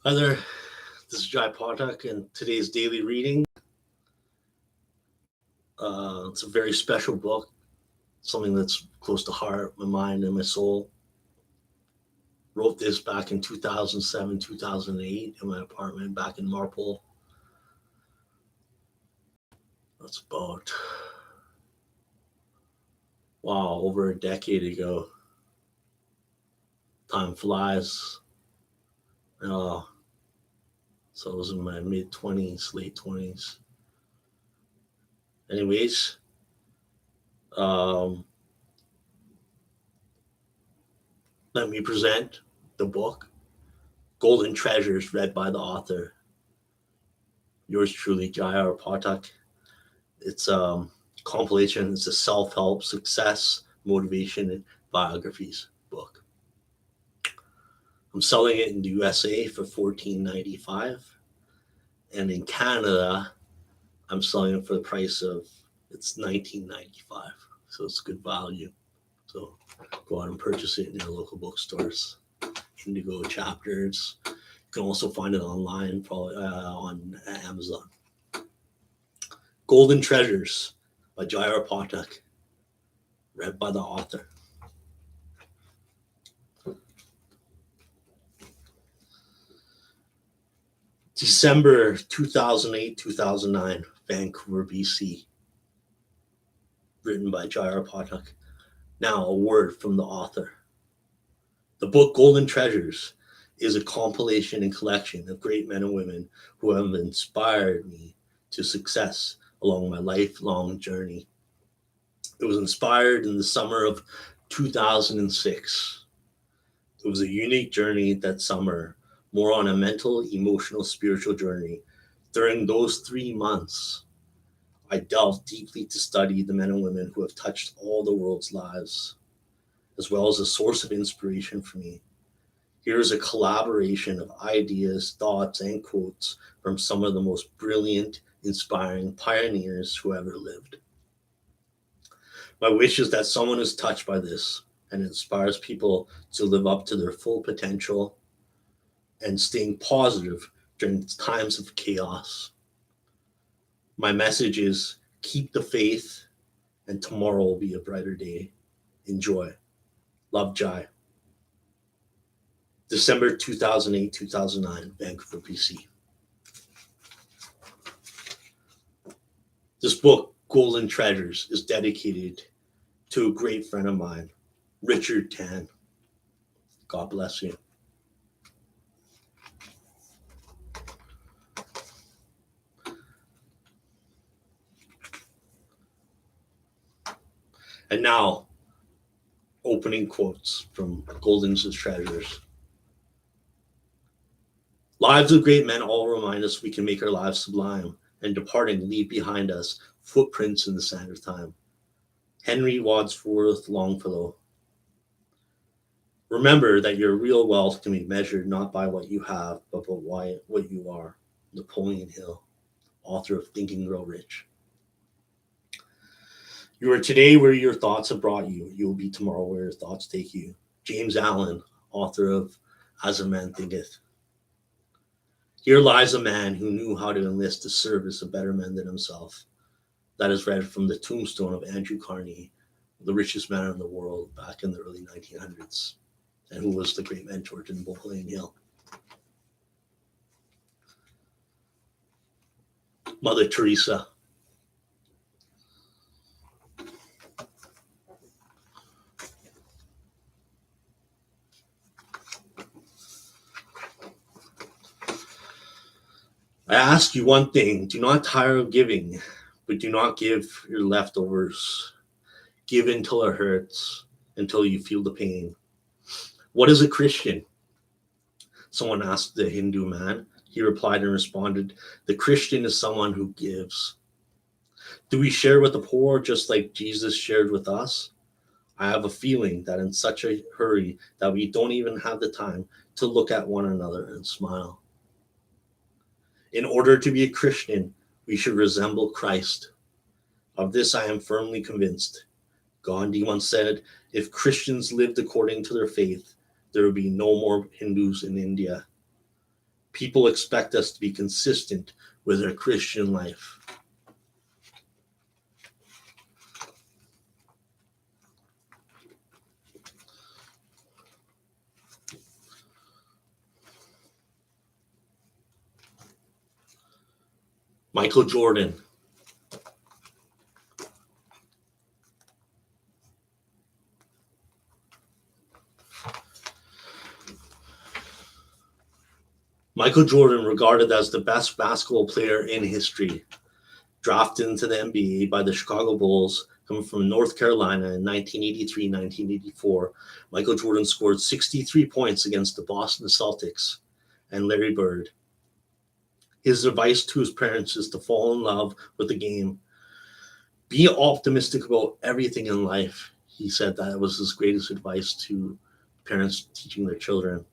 Hi there, this is Jai.R.Pathak, and today's daily reading. It's a very special book, something that's close to heart, my mind, and my soul. Wrote this back in 2007, 2008 in my apartment back in Marple. That's about, wow, over a decade ago. Time flies. So I was in my mid-20s, late 20s. Anyways, let me present the book, Golden Treasures, read by the author. Yours truly, Jai.R.Pathak. It's a compilation. It's a self-help, success, motivation, and biographies book. I'm selling it in the USA for $14.95, and in Canada, I'm selling it for the price of it's $19.95. So it's good value. So go out and purchase it in your local bookstores, Indigo Chapters. You can also find it online, probably on Amazon. Golden Treasures by Jai.R.Pathak, read by the author. December 2008, 2009, Vancouver, BC. Written by Jai.R.Pathak. Now, a word from the author. The book Golden Treasures is a compilation and collection of great men and women who have inspired me to success along my lifelong journey. It was inspired in the summer of 2006. It was a unique journey that summer, more on a mental, emotional, spiritual journey. During those 3 months, I delved deeply to study the men and women who have touched all the world's lives, as well as a source of inspiration for me. Here is a collaboration of ideas, thoughts, and quotes from some of the most brilliant, inspiring pioneers who ever lived. My wish is that someone is touched by this and inspires people to live up to their full potential and staying positive during times of chaos. My message is keep the faith, and tomorrow will be a brighter day. Enjoy. Love, Jai. December 2008, 2009, Vancouver, BC. This book, Golden Treasures, is dedicated to a great friend of mine, Richard Tan. God bless you. And now, opening quotes from Golden Treasures. Lives of great men all remind us we can make our lives sublime, and departing leave behind us footprints in the sand of time. Henry Wadsworth Longfellow. Remember that your real wealth can be measured not by what you have, but by what you are. Napoleon Hill, author of Think and Grow Rich. You are today where your thoughts have brought you. You will be tomorrow where your thoughts take you. James Allen, author of As a Man Thinketh. Here lies a man who knew how to enlist the service of better men than himself. That is read from the tombstone of Andrew Carnegie, the richest man in the world back in the early 1900s, and who was the great mentor to Napoleon Hill. Mother Teresa. I ask you one thing, do not tire of giving, but do not give your leftovers. Give until it hurts, until you feel the pain. What is a Christian? Someone asked the Hindu man. He replied and responded, the Christian is someone who gives. Do we share with the poor just like Jesus shared with us? I have a feeling that in such a hurry that we don't even have the time to look at one another and smile. In order to be a Christian, we should resemble Christ. Of this I am firmly convinced. Gandhi once said, if Christians lived according to their faith, there would be no more Hindus in India. People expect us to be consistent with our Christian life. Michael Jordan. Michael Jordan, regarded as the best basketball player in history, drafted into the NBA by the Chicago Bulls, coming from North Carolina in 1983-1984. Michael Jordan scored 63 points against the Boston Celtics and Larry Bird. His advice to his parents is to fall in love with the game. Be optimistic about everything in life. He said that was his greatest advice to parents teaching their children.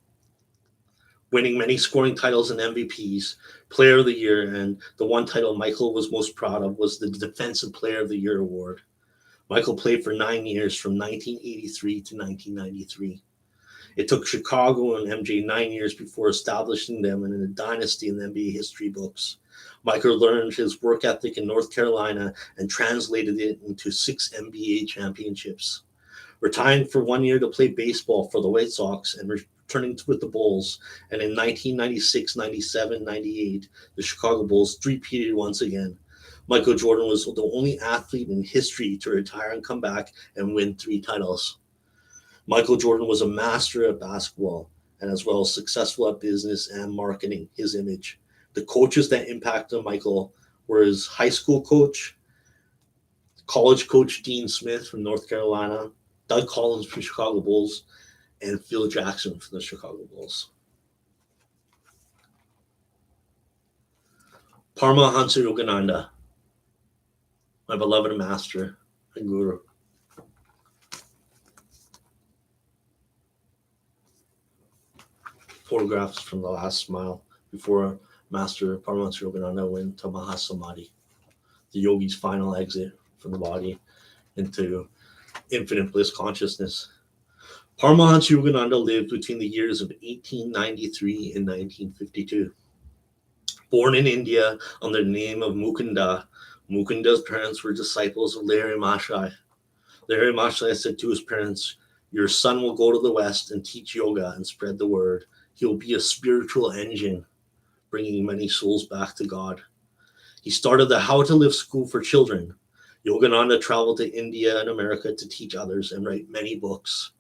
Winning many scoring titles and MVPs, Player of the Year, and the one title Michael was most proud of was the Defensive Player of the Year award. Michael played for 9 years from 1983 to 1993. It took Chicago and MJ 9 years before establishing them in a dynasty in the NBA history books. Michael learned his work ethic in North Carolina and translated it into 6 NBA championships. Retiring for 1 year to play baseball for the White Sox and returning with the Bulls. And in 1996, 97, 98, the Chicago Bulls three-peated once again. Michael Jordan was the only athlete in history to retire and come back and win 3 titles. Michael Jordan was a master at basketball and as well as successful at business and marketing his image. The coaches that impacted Michael were his high school coach, college coach Dean Smith from North Carolina, Doug Collins from Chicago Bulls, and Phil Jackson from the Chicago Bulls. Paramahansa Yogananda, my beloved master and guru. Photographs from the last mile before Master Paramahansa Yogananda went to Mahasamadhi, the yogi's final exit from the body into infinite bliss consciousness. Paramahansa Yogananda lived between the years of 1893 and 1952. Born in India under the name of Mukunda, Mukunda's parents were disciples of Larry Mashai. Larry Mashai said to his parents, "Your son will go to the West and teach yoga and spread the word. He will be a spiritual engine, bringing many souls back to God." He started the How to Live School for Children. Yogananda traveled to India and America to teach others and write many books.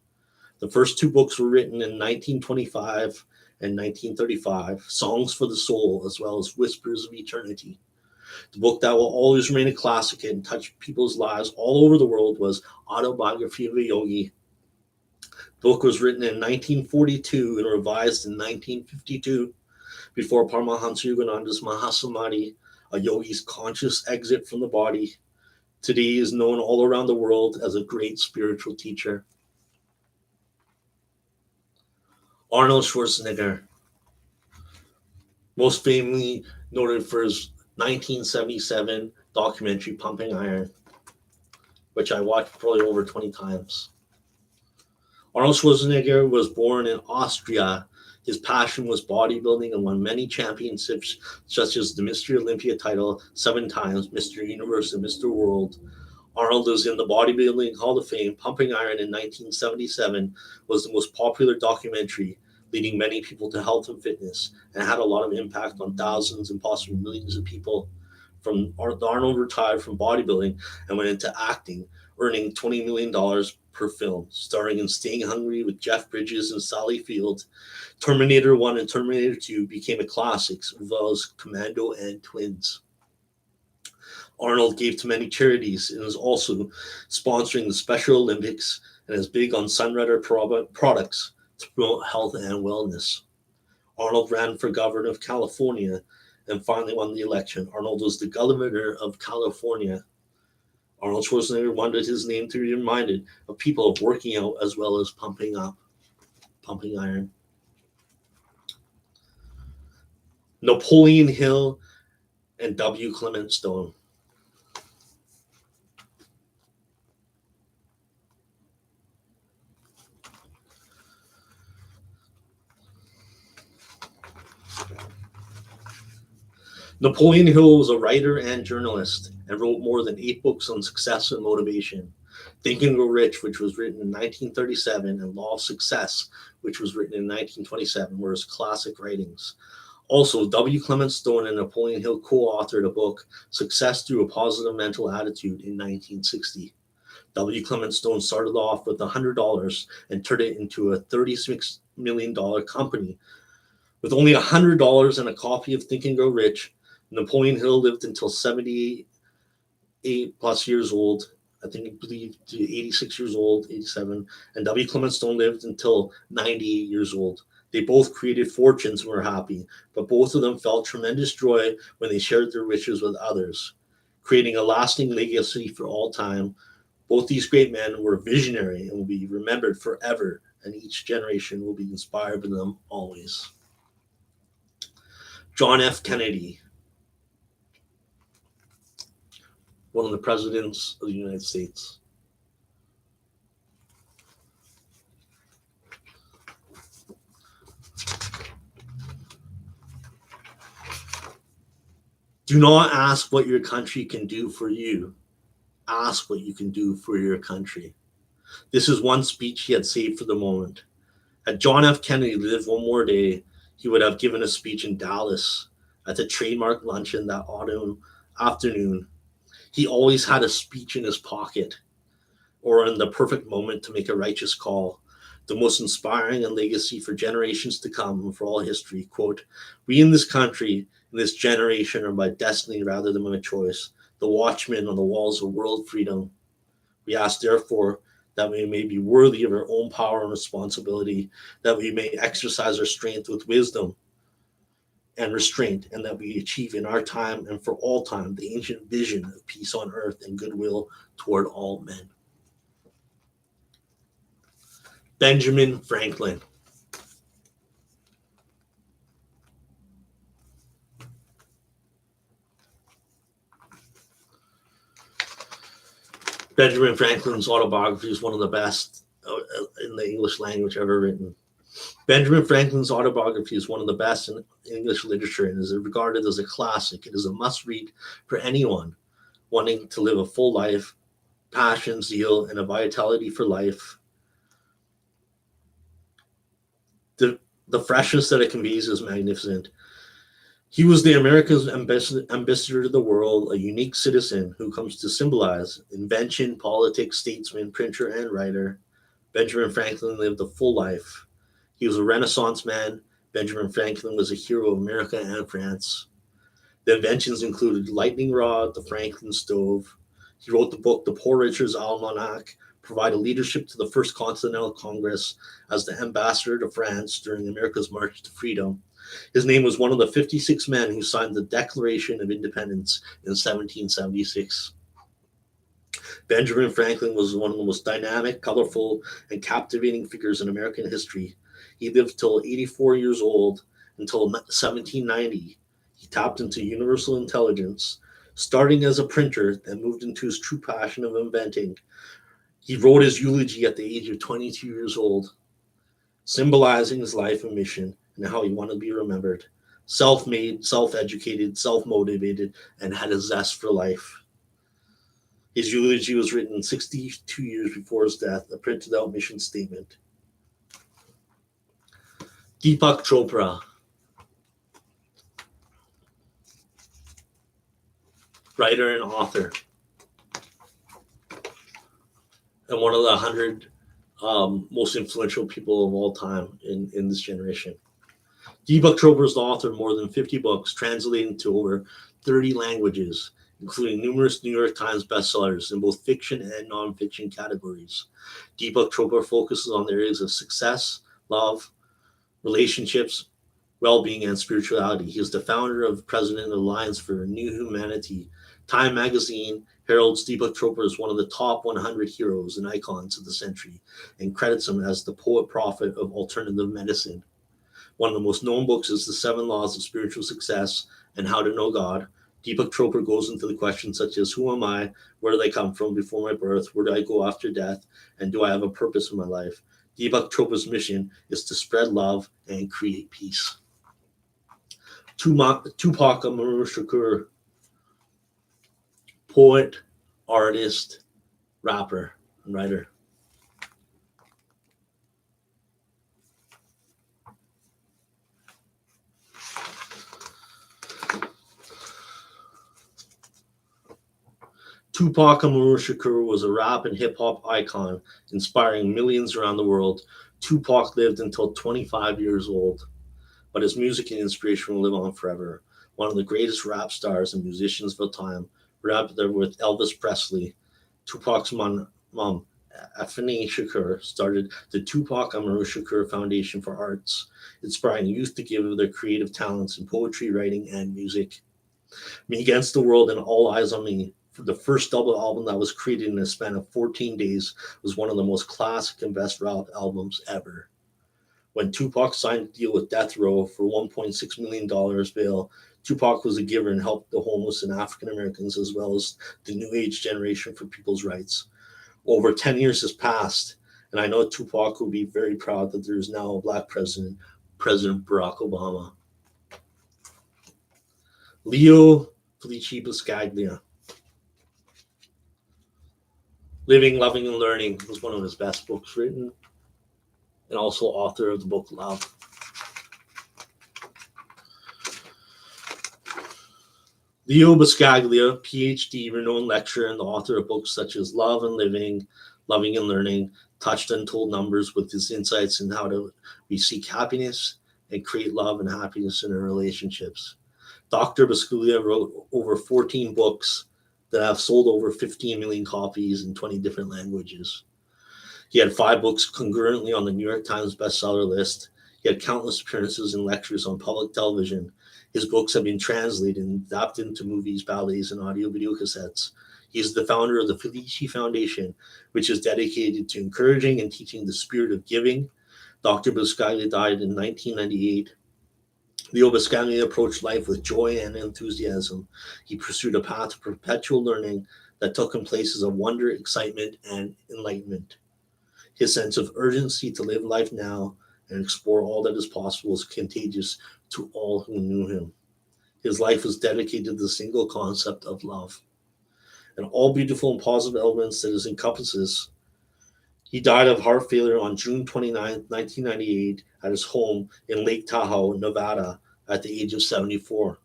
The first 2 books were written in 1925 and 1935, Songs for the Soul, as well as Whispers of Eternity. The book that will always remain a classic and touch people's lives all over the world was Autobiography of a Yogi. The book was written in 1942 and revised in 1952 before Paramahansa Yogananda's Mahasamadhi, a yogi's conscious exit from the body. Today he is known all around the world as a great spiritual teacher. Arnold Schwarzenegger, most famously noted for his 1977 documentary Pumping Iron, which I watched probably over 20 times. Arnold Schwarzenegger was born in Austria. His passion was bodybuilding and won many championships, such as the Mr. Olympia title 7 times, Mr. Universe, and Mr. World. Arnold was in the Bodybuilding Hall of Fame. Pumping Iron in 1977 was the most popular documentary, leading many people to health and fitness, and had a lot of impact on thousands and possibly millions of people. Arnold retired from bodybuilding and went into acting, earning $20 million per film, starring in Staying Hungry with Jeff Bridges and Sally Field. Terminator 1 and Terminator 2 became a classics, as well as Commando and Twins. Arnold gave to many charities and is also sponsoring the Special Olympics and is big on Sunrider products to promote health and wellness. Arnold ran for governor of California and finally won the election. Arnold was the governor of California. Arnold Schwarzenegger wanted his name to be reminded of people of working out as well as pumping iron. Napoleon Hill and W. Clement Stone. Napoleon Hill was a writer and journalist and wrote more than 8 books on success and motivation. Think and Grow Rich, which was written in 1937, and Law of Success, which was written in 1927, were his classic writings. Also, W. Clement Stone and Napoleon Hill co-authored a book, Success Through a Positive Mental Attitude, in 1960. W. Clement Stone started off with $100 and turned it into a $36 million company. With only $100 and a copy of Think and Grow Rich, Napoleon Hill lived until 78 plus years old. I believe to 86 years old, 87, and W. Clement Stone lived until 98 years old. They both created fortunes and were happy, but both of them felt tremendous joy when they shared their riches with others, creating a lasting legacy for all time. Both these great men were visionary and will be remembered forever, and each generation will be inspired by them always. John F. Kennedy, one of the presidents of the United States. Do not ask what your country can do for you. Ask what you can do for your country. This is one speech he had saved for the moment. Had John F. Kennedy lived one more day, he would have given a speech in Dallas at the trademark luncheon that autumn afternoon. He always had a speech in his pocket or in the perfect moment to make a righteous call, the most inspiring and legacy for generations to come and for all history. Quote, "We in this country, in this generation, are by destiny rather than by choice, the watchmen on the walls of world freedom. We ask, therefore, that we may be worthy of our own power and responsibility, that we may exercise our strength with wisdom and restraint, and that we achieve in our time and for all time the ancient vision of peace on earth and goodwill toward all men." Benjamin Franklin. Benjamin Franklin's autobiography is one of the best in the English language ever written. Benjamin Franklin's autobiography is one of the best in English literature and is regarded as a classic. It is a must-read for anyone wanting to live a full life, passion, zeal, and a vitality for life. The freshness that it conveys is magnificent. He was the America's ambassador to the world, a unique citizen who comes to symbolize invention, politics, statesman, printer, and writer. Benjamin Franklin lived a full life. He was a Renaissance man. Benjamin Franklin was a hero of America and France. The inventions included lightning rod, the Franklin stove. He wrote the book The Poor Richard's Almanac, provided leadership to the First Continental Congress as the ambassador to France during America's march to freedom. His name was one of the 56 men who signed the Declaration of Independence in 1776. Benjamin Franklin was one of the most dynamic, colorful, and captivating figures in American history. He lived till 84 years old until 1790. He tapped into universal intelligence, starting as a printer, then moved into his true passion of inventing. He wrote his eulogy at the age of 22 years old, symbolizing his life and mission and how he wanted to be remembered. Self-made, self-educated, self-motivated, and had a zest for life. His eulogy was written 62 years before his death, a printed out mission statement. Deepak Chopra, writer and author, and one of the 100 most influential people of all time in this generation. Deepak Chopra is the author of more than 50 books, translated into over 30 languages, including numerous New York Times bestsellers in both fiction and nonfiction categories. Deepak Chopra focuses on the areas of success, love, relationships, well-being, and spirituality. He is the founder of President of the Alliance for New Humanity. Time magazine heralds Deepak Chopra as one of the top 100 heroes and icons of the century and credits him as the poet prophet of alternative medicine. One of the most known books is The 7 Laws of Spiritual Success and How to Know God. Deepak Chopra goes into the questions such as, who am I? Where did I come from before my birth? Where do I go after death? And do I have a purpose in my life? Deepak Chopra's mission is to spread love and create peace. Tupac Amaru Shakur, poet, artist, rapper, and writer. Tupac Amaru Shakur was a rap and hip hop icon, inspiring millions around the world. Tupac lived until 25 years old, but his music and inspiration will live on forever. One of the greatest rap stars and musicians of all time, right up there with Elvis Presley. Tupac's mom, Afeni Shakur, started the Tupac Amaru Shakur Foundation for Arts, inspiring youth to give their creative talents in poetry, writing, and music. Me Against the World and All Eyes on Me, the first double album that was created in a span of 14 days, was one of the most classic and best rap albums ever. When Tupac signed a deal with Death Row for $1.6 million bail, Tupac was a giver and helped the homeless and African Americans as well as the New Age generation for people's rights. Over 10 years has passed, and I know Tupac will be very proud that there is now a black president, President Barack Obama. Leo Felice Buscaglia. Living, Loving, and Learning was one of his best books written, and also author of the book Love. Leo Buscaglia, PhD, renowned lecturer, and the author of books such as Love and Living, Loving and Learning, touched untold numbers with his insights in how we seek happiness and create love and happiness in our relationships. Dr. Buscaglia wrote over 14 books that have sold over 15 million copies in 20 different languages. He had 5 books concurrently on the New York Times bestseller list. He had countless appearances and lectures on public television. His books have been translated and adapted into movies, ballets, and audio video cassettes. He is the founder of the Felice Foundation, which is dedicated to encouraging and teaching the spirit of giving. Dr. Buscaglia died in 1998. Leo Buscaglia approached life with joy and enthusiasm. He pursued a path of perpetual learning that took him places of wonder, excitement, and enlightenment. His sense of urgency to live life now and explore all that is possible was contagious to all who knew him. His life was dedicated to the single concept of love and all beautiful and positive elements that it encompasses. He died of heart failure on June 29, 1998, at his home in Lake Tahoe, Nevada, at the age of 74.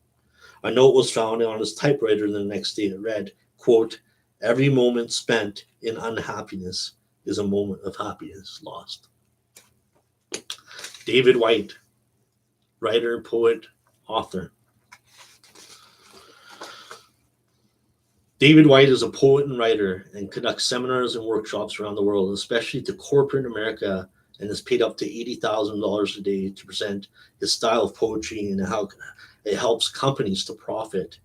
A note was found on his typewriter the next day. It read, quote, "Every moment spent in unhappiness is a moment of happiness lost." David White, writer, poet, author. David White is a poet and writer and conducts seminars and workshops around the world, especially to corporate America, and is paid up to $80,000 a day to present his style of poetry and how it helps companies to profit,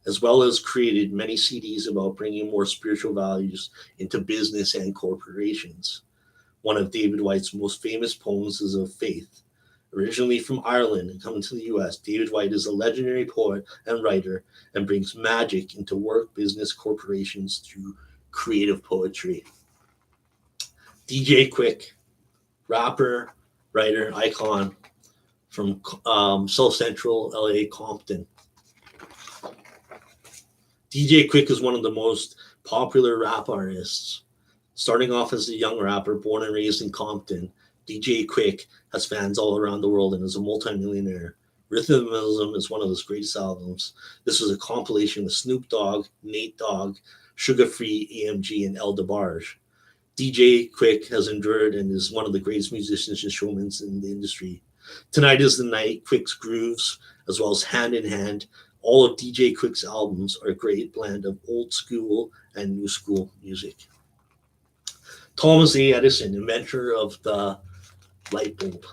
as well as created many CDs about bringing more spiritual values into business and corporations. One of David White's most famous poems is of faith. Originally from Ireland and coming to the US, David White is a legendary poet and writer and brings magic into work, business, corporations through creative poetry. DJ Quik, rapper, writer, icon from South Central LA, Compton. DJ Quik is one of the most popular rap artists. Starting off as a young rapper born and raised in Compton, DJ Quik has fans all around the world and is a multimillionaire. Rhythmism is one of his greatest albums. This was a compilation with Snoop Dogg, Nate Dogg, Sugar Free, AMG, and El DeBarge. DJ Quik has endured and is one of the greatest musicians and showmen in the industry. Tonight is the Night, Quik's Grooves, as well as Hand in Hand. All of DJ Quik's albums are a great blend of old school and new school music. Thomas A. Edison, inventor of the light bulb.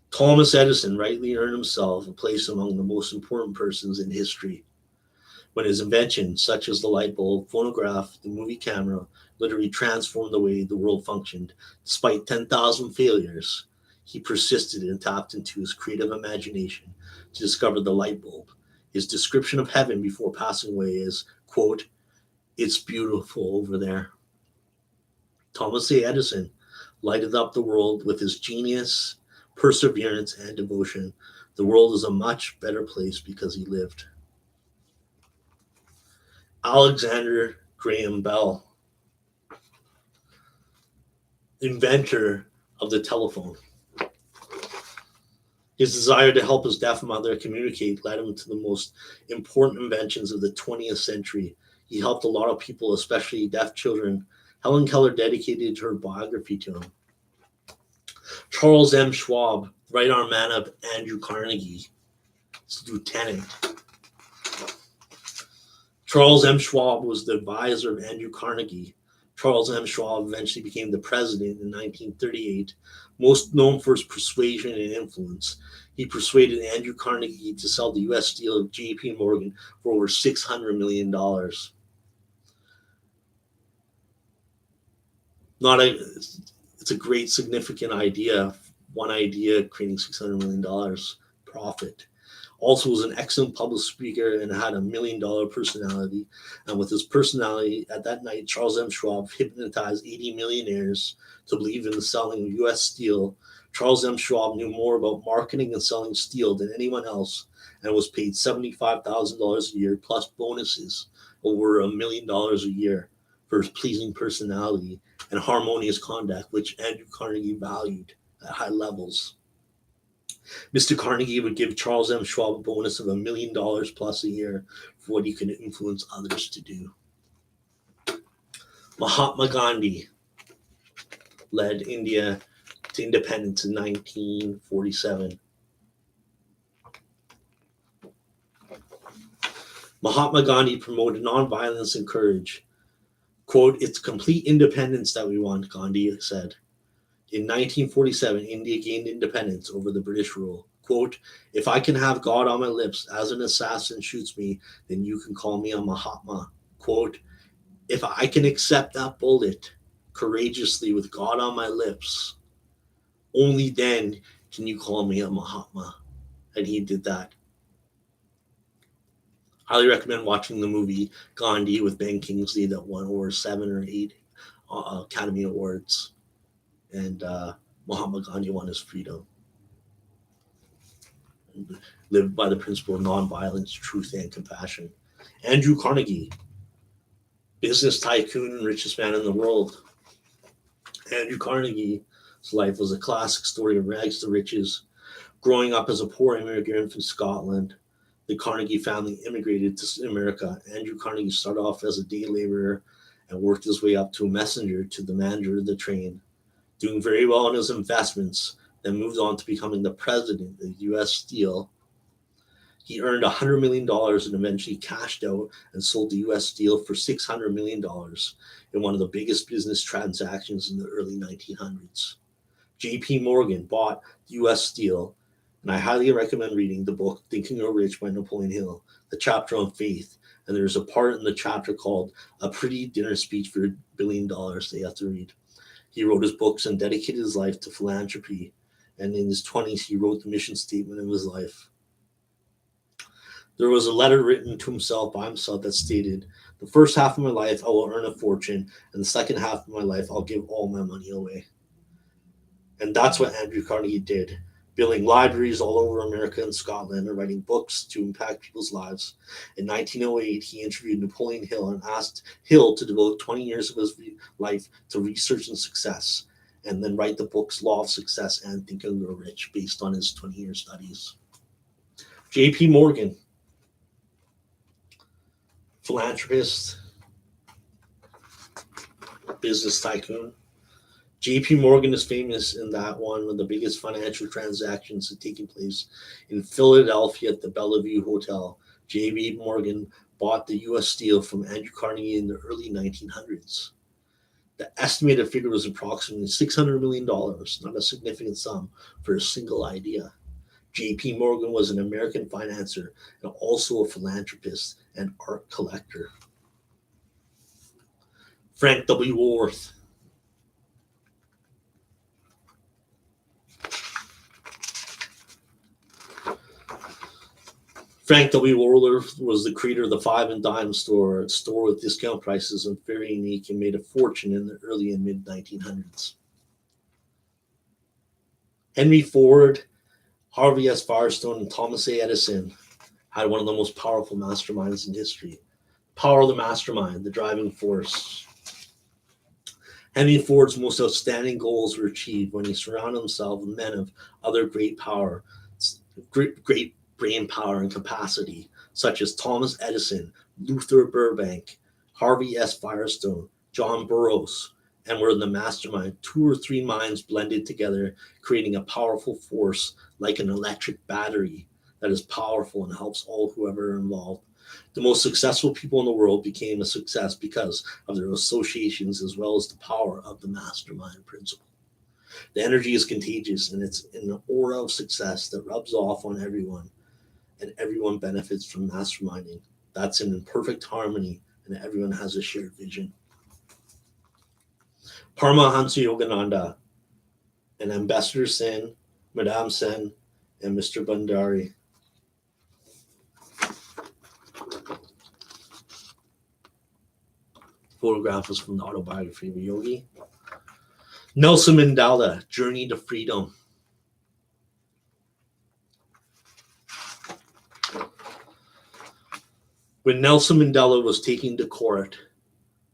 Thomas Edison rightly earned himself a place among the most important persons in history when his inventions, such as the light bulb, phonograph, the movie camera, literally transformed the way the world functioned. Despite 10,000 failures, he persisted and tapped into his creative imagination to discover the light bulb. His description of heaven before passing away is, quote, "It's beautiful over there." Thomas A. Edison lighted up the world with his genius, perseverance, and devotion. The world is a much better place because he lived. Alexander Graham Bell, inventor of the telephone. His desire to help his deaf mother communicate led him to the most important inventions of the 20th century. He helped a lot of people, especially deaf children. Helen Keller dedicated her biography to him. Charles M. Schwab, right-arm man of Andrew Carnegie, his lieutenant. Charles M. Schwab was the advisor of Andrew Carnegie. Charles M. Schwab eventually became the president in 1938, most known for his persuasion and influence. He persuaded Andrew Carnegie to sell the U.S. Steel of J.P. Morgan for over $600 million. It's a great, significant idea. One idea creating $600 million profit. Also was an excellent public speaker and had a $1 million personality. And with his personality at that night, Charles M. Schwab hypnotized 80 millionaires to believe in the selling of U.S. steel. Charles M. Schwab knew more about marketing and selling steel than anyone else and was paid $75,000 a year plus bonuses, over $1 million a year, for his pleasing personality and harmonious conduct, which Andrew Carnegie valued at high levels. Mr. Carnegie would give Charles M. Schwab a bonus of $1 million plus a year for what he could influence others to do. Mahatma Gandhi led India to independence in 1947. Mahatma Gandhi promoted nonviolence and courage. Quote, "It's complete independence that we want," Gandhi said. In 1947, India gained independence over the British rule. Quote, "If I can have God on my lips as an assassin shoots me, then you can call me a Mahatma." Quote, "If I can accept that bullet courageously with God on my lips, only then can you call me a Mahatma." And he did that. Highly recommend watching the movie Gandhi with Ben Kingsley that won over 7 or 8 Academy Awards. And Mahatma Gandhi won his freedom. Lived by the principle of nonviolence, truth, and compassion. Andrew Carnegie, business tycoon and richest man in the world. Andrew Carnegie's life was a classic story of rags to riches. Growing up as a poor immigrant from Scotland, the Carnegie family immigrated to America. Andrew Carnegie started off as a day laborer and worked his way up to a messenger to the manager of the train, doing very well in his investments, then moved on to becoming the president of U.S. Steel. He earned $100 million and eventually cashed out and sold the U.S. Steel for $600 million in one of the biggest business transactions in the early 1900s. J.P. Morgan bought U.S. Steel, and I highly recommend reading the book Think and Grow Rich by Napoleon Hill, the chapter on faith. And there's a part in the chapter called A Pretty Dinner Speech for $1 billion that you have to read. He wrote his books and dedicated his life to philanthropy. And in his 20s, he wrote the mission statement of his life. There was a letter written to himself by himself that stated, "The first half of my life, I will earn a fortune, and the second half of my life, I'll give all my money away." And that's what Andrew Carnegie did, building libraries all over America and Scotland and writing books to impact people's lives. In 1908, he interviewed Napoleon Hill and asked Hill to devote 20 years of his life to research and success, and then write the books Law of Success and Think and Grow Rich based on his 20-year studies. J.P. Morgan, philanthropist, business tycoon. J.P. Morgan is famous in that one of the biggest financial transactions had taken place in Philadelphia at the Bellevue Hotel. J.P. Morgan bought the U.S. Steel from Andrew Carnegie in the early 1900s. The estimated figure was approximately $600 million, not a significant sum for a single idea. J.P. Morgan was an American financier and also a philanthropist and art collector. Frank W. Worth. Frank W. Worth was the creator of the Five and Dime store, a store with discount prices and very unique, and made a fortune in the early and mid 1900s. Henry Ford, Harvey S. Firestone, and Thomas A. Edison had one of the most powerful masterminds in history. Power of the mastermind, the driving force. Henry Ford's most outstanding goals were achieved when he surrounded himself with men of other great power, great brain power and capacity, such as Thomas Edison, Luther Burbank, Harvey S. Firestone, John Burroughs, and were in the mastermind. 2 or 3 minds blended together, creating a powerful force like an electric battery that is powerful and helps all whoever are involved. The most successful people in the world became a success because of their associations as well as the power of the mastermind principle. The energy is contagious and it's an aura of success that rubs off on everyone, and everyone benefits from masterminding. That's in perfect harmony, and everyone has a shared vision. Paramahansa Yogananda and Ambassador Sen, Madame Sen, and Mr. Bhandari. Photograph is from the autobiography of a yogi. Nelson Mandela, Journey to Freedom. When Nelson Mandela was taken to court,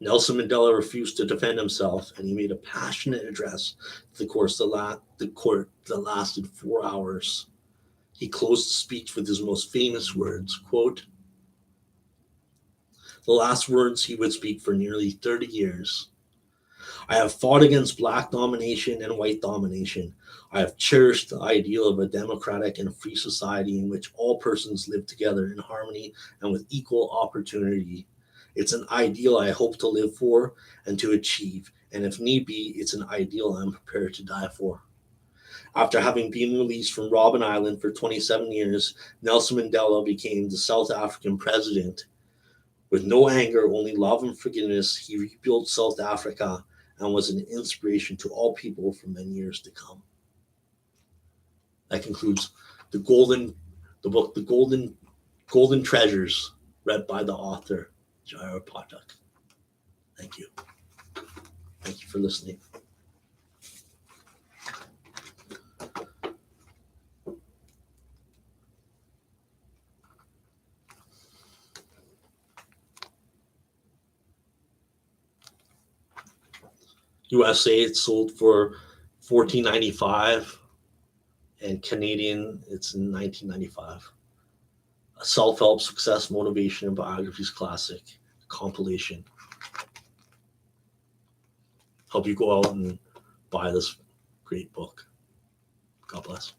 Nelson Mandela refused to defend himself, and he made a passionate address to the court that lasted 4 hours. He closed the speech with his most famous words, quote, the last words he would speak for nearly 30 years. I have fought against black domination and white domination. I have cherished the ideal of a democratic and free society in which all persons live together in harmony and with equal opportunity. It's an ideal I hope to live for and to achieve, and if need be, it's an ideal I'm prepared to die for. After having been released from Robben Island for 27 years, Nelson Mandela became the South African president. With no anger, only love and forgiveness, he rebuilt South Africa and was an inspiration to all people for many years to come. That concludes the book, The Golden Treasures, read by the author, Jai.R.Pathak. Thank you. Thank you for listening. USA, it's sold for $14.95, and Canadian, it's in $19.95. A self-help, success, motivation, and biographies classic compilation. Hope you go out and buy this great book. God bless.